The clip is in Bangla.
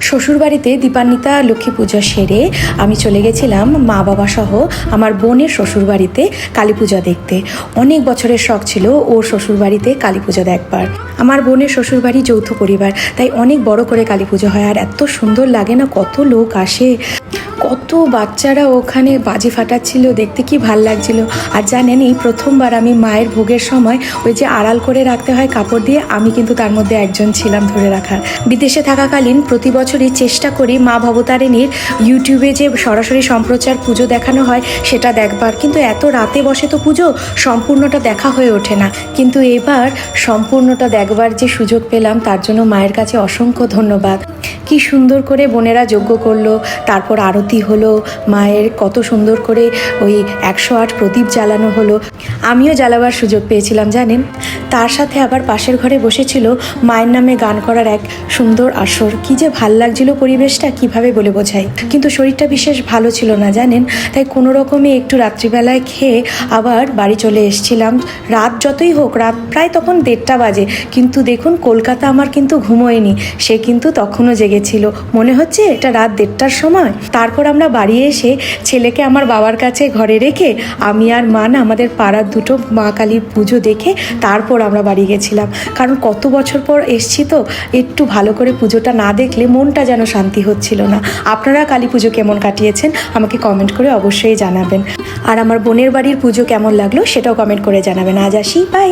শ্বশুরবাড়িতে দীপান্বিতা লক্ষ্মী পুজো সেরে আমি চলে গেছিলাম মা বাবা সহ আমার বোনের শ্বশুরবাড়িতে কালী পূজা দেখতে। অনেক বছরের শখ ছিল ওর শ্বশুরবাড়িতে কালী পূজা দেখবার। আমার বোনের শ্বশুরবাড়ি যৌথ পরিবার, তাই অনেক বড় করে কালী পুজো হয়। আর এত সুন্দর লাগে না, কত লোক আসে, কত বাচ্চারা ওখানে বাজি ফাটাচ্ছিল, দেখতে কি ভাল লাগছিল। আর জানেন, এই প্রথমবার আমি মায়ের ভোগের সময় ওই যে আড়াল করে রাখতে হয় কাপড় দিয়ে, আমি কিন্তু তার মধ্যে একজন ছিলাম ধরে রাখার। বিদেশে থাকাকালীন প্রতি বছরই চেষ্টা করি মা ভবতারিণীর ইউটিউবে যে সরাসরি সম্প্রচার পুজো দেখানো হয় সেটা দেখবার, কিন্তু এত রাতে বসে তো পুজো, সম্পূর্ণটা দেখা হয়ে ওঠে না। কিন্তু এবার সম্পূর্ণটা দেখবার যে সুযোগ পেলাম তার জন্য মায়ের কাছে অসংখ্য ধন্যবাদ। কি সুন্দর করে বোনেরা যজ্ঞ করলো, তারপর আরতি হলো, মায়ের কত সুন্দর করে ওই 108 প্রদীপ জ্বালানো হলো, আমিও জ্বালাবার সুযোগ পেয়েছিলাম জানেন। তার সাথে আবার পাশের ঘরে বসেছিল মায়ের নামে গান করার এক সুন্দর আসর। কি যে ভাল লাগছিল পরিবেশটা, কিভাবে বলে বোঝাই। কিন্তু শরীরটা বিশেষ ভালো ছিল না জানেন, তাই কোনো রকমে একটু রাত্রিবেলায় খেয়ে আবার বাড়ি চলে এসেছিলাম। রাত যতই হোক, রাত প্রায় তখন 1:30 বাজে, কিন্তু দেখুন কলকাতা আমার কিন্তু ঘুমোয়নি, সে কিন্তু তখনও জেগেছিল। মনে হচ্ছে এটা রাত 1:30টার সময়। তারপর আমরা বাড়ি এসে ছেলেকে আমার বাবার কাছে ঘরে রেখে আমি আর মা না আমাদের পাড়ার দুটো মা কালীর পুজো দেখে তারপর আমরা বাড়ি গেছিলাম। কারণ কত বছর পর এসছি তো, একটু ভালো করে পুজোটা না দেখলে মনটা যেন শান্তি হচ্ছিল না। আপনারা কালী পুজো কেমন কাটিয়েছেন আমাকে কমেন্ট করে অবশ্যই জানাবেন। আর আমার বোনের বাড়ির পুজো কেমন লাগলো সেটাও কমেন্ট করে জানাবেন। আজ আসি, বাই।